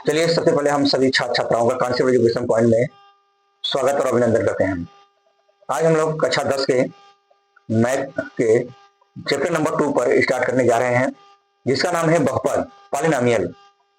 चलिए सबसे पहले हम सभी छात्र छात्राओं का कॉन्सेप्ट एजुकेशन पॉइंट में स्वागत और अभिनंदन करते हैं। आज हम लोग कक्षा 10 के मैथ के चैप्टर नंबर 2 पर स्टार्ट करने जा रहे हैं, जिसका नाम है बहुपद पॉलिनोमियल।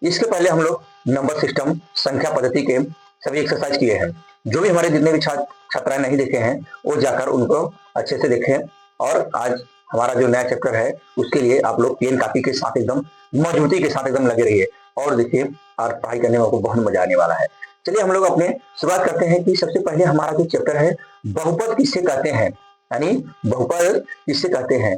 इसके पहले हम लोग नंबर सिस्टम संख्या पद्धति के सभी एक्सरसाइज किए हैं। जो भी हमारे जितने भी छात्र छात्राएं नहीं देखे हैं वो जाकर उनको अच्छे से देखें, और आज हमारा जो नया चैप्टर है उसके लिए आप लोग पेन कापी के साथ एकदम मजबूती के साथ एकदम लगे रहिए और देखिए, और पढ़ाई करने में आपको बहुत मजा आने वाला है। चलिए हम लोग अपने शुरुआत करते हैं कि सबसे पहले हमारा जो चैप्टर है बहुपद किससे कहते हैं, यानी बहुपद किससे कहते हैं,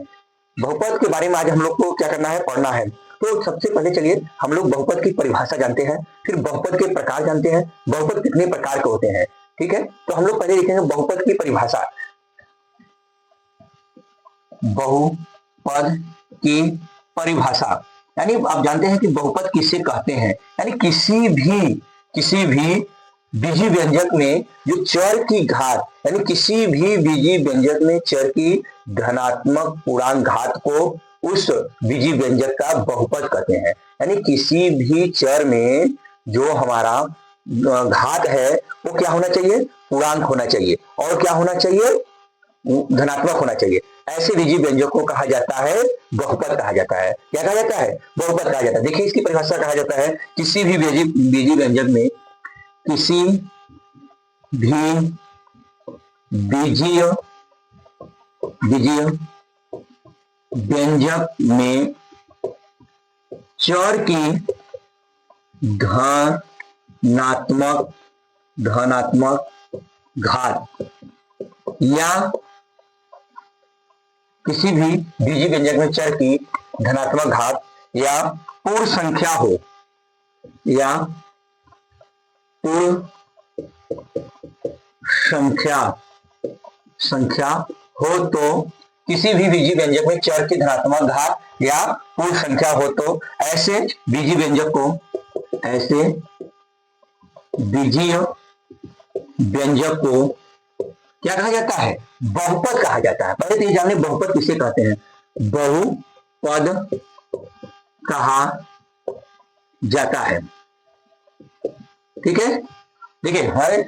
बहुपद के बारे में आज हम लोग को क्या करना है, पढ़ना है। तो सबसे पहले चलिए हम लोग बहुपद की परिभाषा जानते हैं, फिर बहुपद के प्रकार जानते हैं, बहुपद कितने प्रकार के होते हैं। ठीक है, तो हम लोग पहले देखेंगे बहुपद की परिभाषा। बहुपद की परिभाषा यानी आप जानते हैं कि बहुपद किससे कहते हैं, यानी किसी भी बीजी व्यंजक में जो चर की घात, यानी किसी भी बीजी व्यंजक में चर की धनात्मक पूर्णांक घात को उस बीजी व्यंजक का बहुपद कहते हैं। यानी किसी भी चर में जो हमारा घात है वो क्या होना चाहिए, पूर्णांक होना चाहिए, और क्या होना चाहिए, धनात्मक होना चाहिए। ऐसे बीजी व्यंजक को कहा जाता है बहुपद कहा जाता है। क्या कहा जाता है, बहुपद कहा जाता है। देखिए इसकी परिभाषा कहा जाता है किसी भी बीजी व्यंजक में, किसी भी बीजीय व्यंजक में चर की धनात्मक घात या किसी भी बीजी व्यंजक में चर की धनात्मक घात या पूर्ण संख्या हो, या पूर्ण संख्या हो, तो किसी भी बीजी व्यंजक में चर की धनात्मक घात या पूर्ण संख्या हो, तो ऐसे बीजी व्यंजक को क्या कहा जाता है, बहुपद कहा जाता है। पहले तो ये जाने बहुपद किसे कहते हैं, बहुपद कहा जाता है। ठीक है, देखिए हमारे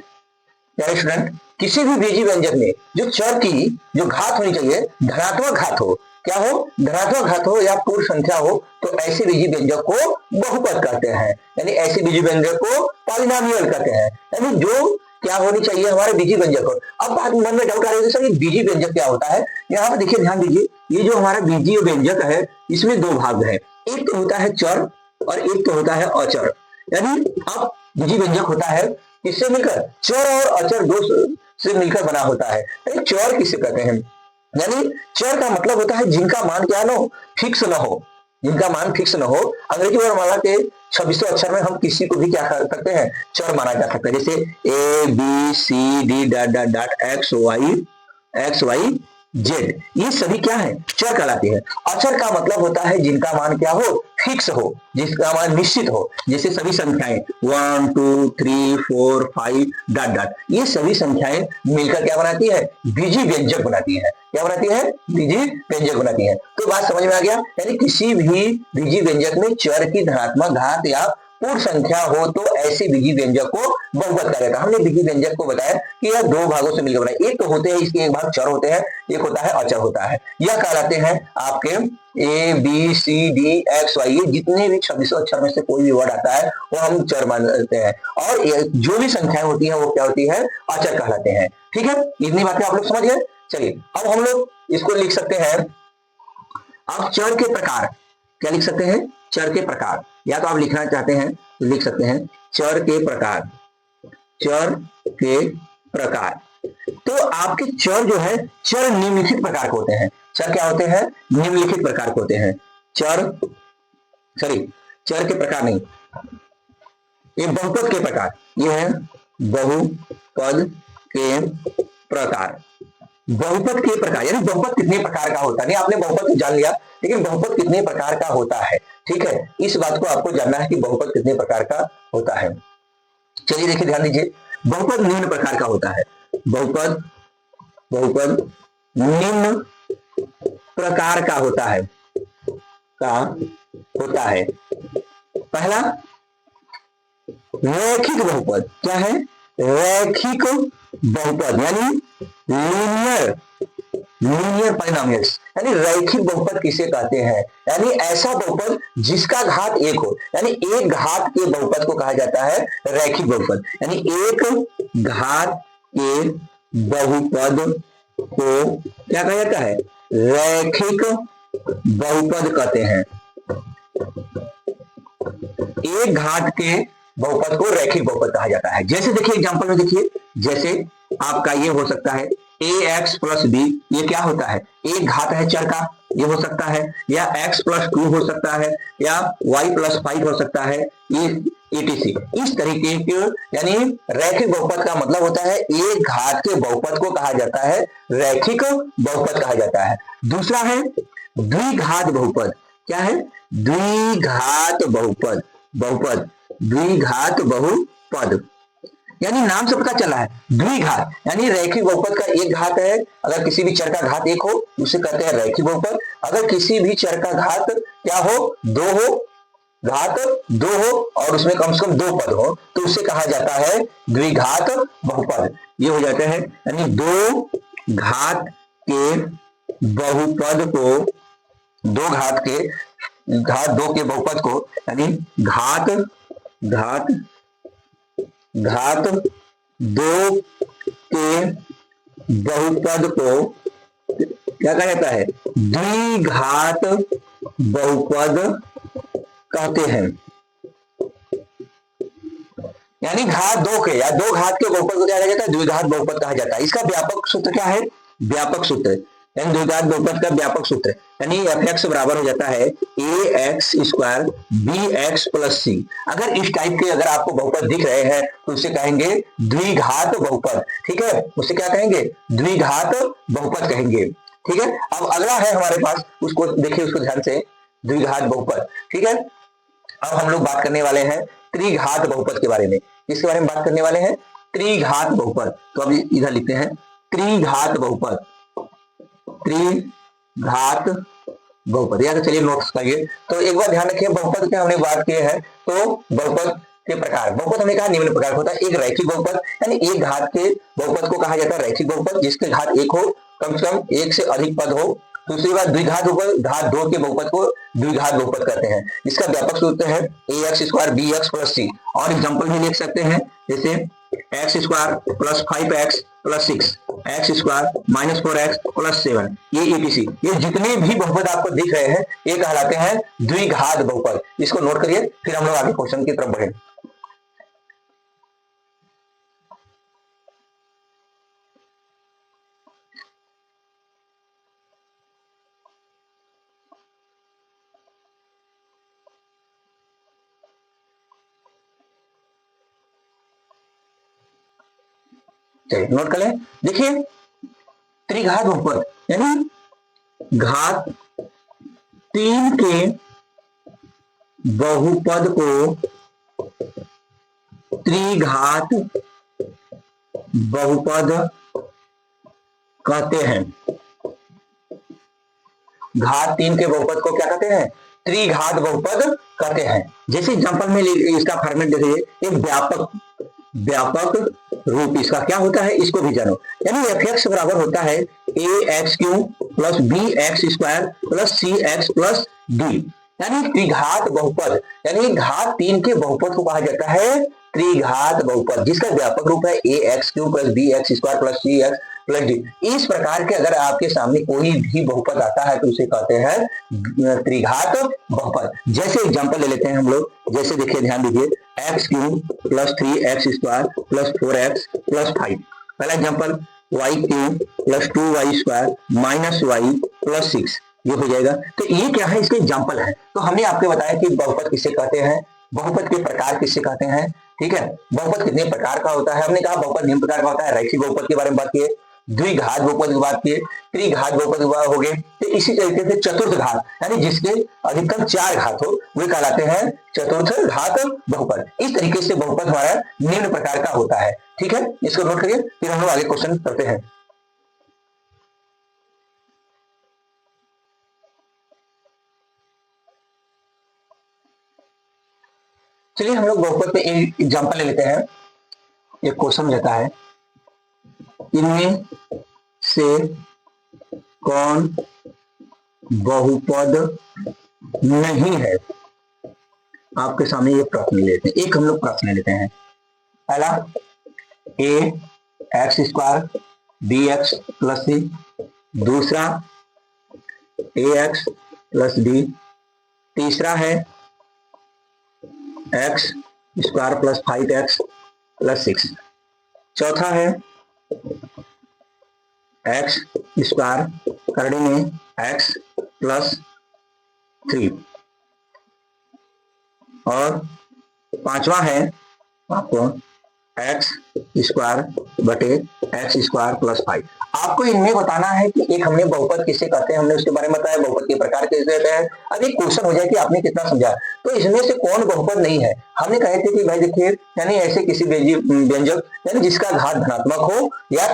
प्यारे स्टूडेंट, किसी भी बीजी व्यंजक में जो चर की जो घात होनी चाहिए धनात्मक घात हो, क्या हो, धनात्मक घात हो या पूर्ण संख्या हो, तो ऐसे बीजी व्यंजक को बहुपद कहते हैं। यानी ऐसे बीजी व्यंजक को पॉलिनोमियल कहते हैं। यानी जो क्या होनी चाहिए हमारे बीजी व्यंजक को। अब बात मन में डाउट आ रही है सर ये बीजी व्यंजक क्या होता है। यहाँ पर देखिए ध्यान दीजिए, ये जो हमारा बीजी व्यंजक है इसमें दो भाग है, एक तो होता है चर और एक तो होता है अचर। यानी अब बीजी व्यंजक होता है किससे मिलकर, चर और अचर दो से मिलकर बना होता है। चर किसे कहते हैं, यानी चर का मतलब होता है जिनका मान क्या न हो, फिक्स न हो, जिनका मान फिक्स न हो। अंग्रेजी वर्णमाला के 2600 अक्षर में हम किसी को भी क्या कर सकते हैं, चर माना जा सकता है। जैसे A B C D dot dot dot X Y Z, ये सभी क्या है, चर कहलाते हैं। अचर का मतलब होता है जिनका मान क्या हो, फिक्स हो, जिसका मान निश्चित हो। जैसे सभी संख्याएं 1 2 3 4 5 डॉट डॉट, ये सभी संख्याएं मिलकर क्या बनाती है, बीजी व्यंजक बनाती है। क्या बनाती है, बीजी व्यंजक बनाती है। तो बात समझ में आ गया, यानी किसी भी बीजी व्यंजक में चर की धनात्मक घात या पूर्ण संख्या हो तो ऐसे बीजी व्यंजक को बहुपद कहा जाता है। हमने बीजी व्यंजक को बताया कि यह दो भागों से मिलकर बना, एक तो होते हैं इसके एक भाग चर होते हैं, एक होता है अचर होता है। यह कहलाते हैं आपके A B C D X Y, ये जितने भी 2600 अक्षर में से कोई भी वर्ड आता है वो हम चर मानते हैं, और जो भी संख्याएं होती हैं वो क्या होती है, अचर कहलाते हैं। ठीक है, इतनी बातें आप लोग समझ गए। चलिए अब हम लोग इसको लिख सकते हैं, अब चर के प्रकार क्या लिख सकते हैं, चर के प्रकार, या तो आप लिखना चाहते हैं तो लिख सकते हैं चर के प्रकार। चर के प्रकार, तो आपके चर जो है चर निम्नलिखित प्रकार के होते हैं। चर क्या होते हैं, निम्नलिखित प्रकार के होते हैं। चर के प्रकार नहीं, ये बहुपद के प्रकार, ये है बहुपद के प्रकार। बहुपद के प्रकार यानी बहुपद कितने प्रकार का होता है, नहीं आपने बहुपद तो जान लिया, लेकिन बहुपद कितने प्रकार का होता है। ठीक है, इस बात को आपको जानना है कि बहुपद कितने प्रकार का होता है। चलिए देखिए ध्यान दीजिए, बहुपद निम्न प्रकार का होता है। बहुपद निम्न प्रकार का होता है। पहला रैखिक बहुपद क्या है? रैखिक बहुपद यानी लीनियर लीनियर पॉलिनोमियल्स, यानी रैखिक बहुपद किसे कहते हैं? यानी ऐसा बहुपद जिसका घात एक हो, यानी एक घात के बहुपद को कहा जाता है रैखिक बहुपद। यानी एक घात के बहुपद को क्या कहा जाता है? रैखिक बहुपद कहते हैं। एक घात के बहुपद को रैखिक बहुपद कहा जाता है। जैसे देखिए एग्जांपल में देखिए, जैसे आपका ये हो सकता है ax प्लस बी, ये क्या होता है? एक घात है चर का, ये हो सकता है, या x प्लस 2 हो सकता है, या y प्लस 5 हो सकता है, ये etc। इस तरीके के यानी रैखिक बहुपद का मतलब होता है एक घात के बहुपद को कहा जाता है रैखिक बहुपद कहा जाता है। दूसरा है द्विघात बहुपद। क्या है? द्विघात बहुपद, बहुपद द्विघात बहुपद, यानी नाम से पता चला है द्विघात, यानी रैखिक बहुपद का एक घात है, अगर किसी भी चर का घात एक हो उसे कहते हैं रैखिक बहुपद। अगर किसी भी चर का घात क्या हो? दो हो, घात दो हो और उसमें कम से कम दो पद हो तो उसे कहा जाता है द्विघात बहुपद। ये हो जाता है यानी दो घात के बहुपद को, दो घात के, घात दो के बहुपद को, यानी घात घात घात दो के बहुपद को क्या कहा जाता है? द्विघात बहुपद कहते हैं। यानी घात दो के या दो घात के बहुपद को क्या कहा जाता है? द्विघात बहुपद कहा जाता है। इसका व्यापक सूत्र क्या है? व्यापक सूत्र यानी द्विघात बहुपद का व्यापक सूत्र, यानी एफ एक्स बराबर हो जाता है a x square b x plus c. अगर इस टाइप के अगर आपको बहुपद दिख रहे हैं तो उसे कहेंगे द्विघात बहुपद। ठीक है, उसे क्या कहेंगे? द्विघात बहुपद कहेंगे। ठीक है, अब अगला है हमारे पास, उसको देखिए, उसको ध्यान से, द्विघात बहुपद। ठीक है, अब हम लोग बात करने वाले हैं त्रिघात बहुपद के बारे में। किसके बारे में बात करने वाले हैं? त्रिघात बहुपद। तो अभी इधर लिखते हैं त्रिघात बहुपद, त्रिघात बहुपद, या तो चलिए नोट्स करिए। तो एक बार ध्यान रखिए, बहुपद के हमने बात की है तो बहुपद के प्रकार, बहुपद हमने कहा निम्न प्रकार होता है। एक रैखिक बहुपद, यानी एक घात के बहुपद को कहा जाता है रैखिक बहुपद जिसके घात एक हो, कम से कम एक से अधिक पद हो। दूसरी बात द्विघात बहुपद, घात दो के बहुपद को द्विघात बहुपद कहते हैं। इसका व्यापक सूत्र है a x square b x plus c. और एग्जाम्पल भी लिख सकते हैं, जैसे x square plus 5x plus 6, x square minus 4x plus 7, ये etc। ये जितने भी बहुपद आपको दिख रहे हैं ये कहलाते हैं द्विघात बहुपद। इसको नोट करिए, फिर हम लोग आगे क्वेश्चन की तरफ बढ़े। चलिए नोट कर लें। देखिए त्रिघात बहुपद यानी घात तीन के बहुपद को त्रिघात बहुपद कहते हैं। घात तीन के बहुपद को क्या कहते हैं? त्रिघात बहुपद कहते हैं। जैसे एग्जांपल में इसका फॉर्मेट देखिए, एक व्यापक व्यापक रूप इसका क्या होता है इसको भी जानो। यानी एफ एक्स बराबर होता है a x cube plus b x square plus c x plus d. यानी त्रिघात बहुपद, यानी घात तीन के बहुपद को कहा जाता है त्रिघात बहुपद जिसका व्यापक रूप है a x cube plus b x square plus c x plus d. इस प्रकार के अगर आपके सामने कोई भी बहुपद आता है तो उसे कहते हैं त्रिघात बहुपद। जैसे एग्जांपल ले लेते हैं हम लोग, जैसे देखिए ध्यान दीजिए, X cube plus 3x square plus 4x plus 5। पहला example Y cube plus 2y square minus Y plus 6, ये हो जाएगा। तो ये क्या है? इसके एग्जांपल है। तो हमने आपको बताया कि बहुपद किसे कहते हैं, बहुपद के प्रकार किसे कहते हैं। ठीक है, बहुपद कितने प्रकार का होता है? हमने कहा बहुपद निम्न प्रकार का होता है। रैखिक बहुपद के बारे में बात किए, द्विघात बहुपद की बात किए, त्रिघात बहुपद की बात हो गए। तो इसी तरीके से चतुर्थ घात, यानी जिसके अधिकतम 4 घात हो वे कहलाते हैं चतुर्थ घात बहुपद। इस तरीके से बहुपद हमारा निम्न प्रकार का होता है। ठीक है, इसको नोट करिए, फिर हम लोग आगे क्वेश्चन करते हैं। चलिए हम लोग बहुपद पे एक एग्जाम्पल ले लेते हैं। एक क्वेश्चन रहता है, इनमें से कौन बहुपद नहीं है। आपके सामने ये प्रश्न लेते हैं, एक हम लोग प्रश्न ले लेते हैं। पहला, a x square b x plus c. दूसरा, ए एक्स प्लस बी। तीसरा है x square plus 5x plus 6। चौथा है एक्स स्क्वायर करने में एक्स प्लस 3। और पांचवा है आपको एक्स स्क्वायर बटे एक्स स्क्वायर प्लस 5। आपको इनमें बताना है कि एक हमने बहुपद किसे कहते हैं, हमने उसके बारे में बताया, बहुपद के प्रकार कैसे रहते हैं। अब एक क्वेश्चन हो जाए कि आपने कितना समझा। तो इसमें से कौन बहुपद नहीं है, हमने कहे थे कि भाई देखिए, यानी ऐसे किसी व्यंजक यानी जिसका घात धनात्मक हो या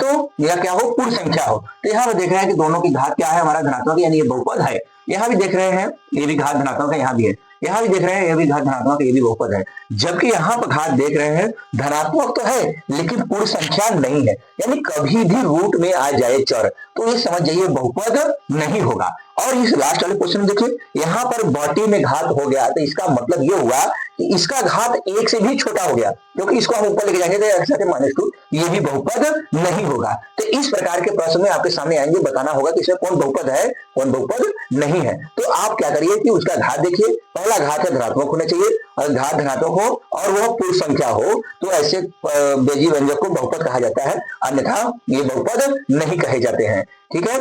क्या हो, पूर्ण संख्या हो। तो यहाँ पर देख रहे हैं कि दोनों की घात क्या है, हमारा धनात्मक, यानी ये बहुपद है। यहाँ भी देख रहे हैं ये भी घात धनात्मक है, यहाँ भी है। यहाँ भी देख रहे हैं ये भी घात धनात्मक, ये भी बहुपद है। जबकि यहाँ पर घात देख रहे हैं धनात्मक तो है लेकिन पूर्ण संख्या नहीं है, यानी कभी भी रूट में आ जाए चर, तो ये समझ जाइए बहुपद नहीं होगा। और इस लास्ट वाले क्वेश्चन में देखिए, यहाँ पर बॉटी में घात हो गया, तो इसका मतलब ये हुआ कि इसका घात एक से भी छोटा हो गया, क्योंकि इसको हम ऊपर लेके जाएंगे तो -2, ये भी बहुपद नहीं होगा। तो इस प्रकार के प्रश्न में आपके सामने आएंगे, बताना होगा कि इसमें कौन बहुपद है कौन बहुपद नहीं है। तो आप क्या करिए कि उसका घात देखिए, पहला घात है धनात्मक होना चाहिए, और घात धनात्मक हो और वह पूर्ण संख्या हो, तो ऐसे बेजी व्यंजक को बहुपद कहा जाता है, अन्यथा ये बहुपद नहीं कहे जाते हैं। ठीक है,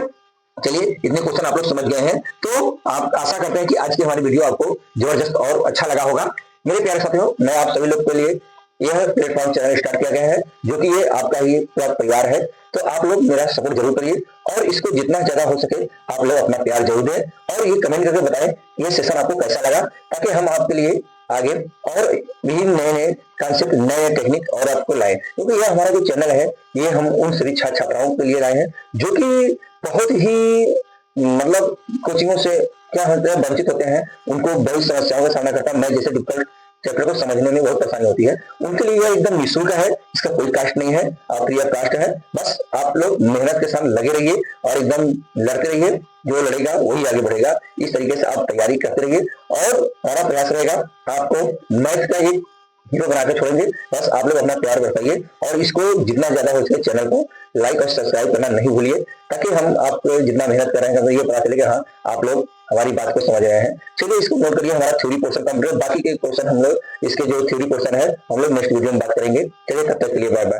चलिए इतने क्वेश्चन आप लोग समझ गए हैं, तो आप आशा करते हैं कि आज की हमारी वीडियो आपको जबरदस्त और अच्छा लगा होगा। मेरे प्यारे साथियों, मैं आप सभी लोग के लिए यह प्लेटफॉर्म चैनल स्टार्ट किया गया है, जो कि ये आपका ही पूरा परिवार है। तो आप लोग मेरा सपोर्ट जरूर करिए, और इसको जितना ज्यादा हो सके आप लोग अपना प्यार जरूर दें, और ये कमेंट करके बताएं ये सेशन आपको कैसा लगा, ताकि हम आपके लिए आगे और भी नए नए कॉन्सेप्ट, नए टेक्निक और आपको लाए। क्योंकि यह हमारा जो चैनल है, ये हम उन सभी छात्र छात्राओं के लिए लाए हैं जो कि बहुत ही मतलब कोचिंगों से क्या होता है, वंचित होते हैं, उनको बहुत समस्याओं का सामना करता है। मैं जैसे डिफिकल्ट चैप्टर को समझने में बहुत परेशानी होती है, उनके लिए यह एकदम निःशुल्क है, इसका कोई कास्ट नहीं है, फ्री ऑफ कास्ट है। बस आप लोग मेहनत के साथ लगे रहिए और एकदम लड़ते रहिए, जो लड़ेगा वही आगे बढ़ेगा। इस तरीके से आप तैयारी करते रहिए, और हमारा प्रयास रहेगा आपको मैथ का एक हीरो बनाकर छोड़ेंगे। बस आप लोग अपना प्यार बरताइए, और इसको जितना ज्यादा हो सके चैनल को लाइक और सब्सक्राइब करना नहीं भूलिए, ताकि हम आप जितना मेहनत कर रहे हैं तो ये पता चले कि हाँ आप लोग हमारी बात को समझ रहे हैं। चलिए इसको नोट करिए, हमारा थ्योरी पोर्शन कंप्लीट, बाकी के क्वेश्चन हम लोग इसके जो थ्योरी पोर्शन है हम लोग नेक्स्ट वीडियो में बात करेंगे। चलिए तब तक के लिए बाय बाय।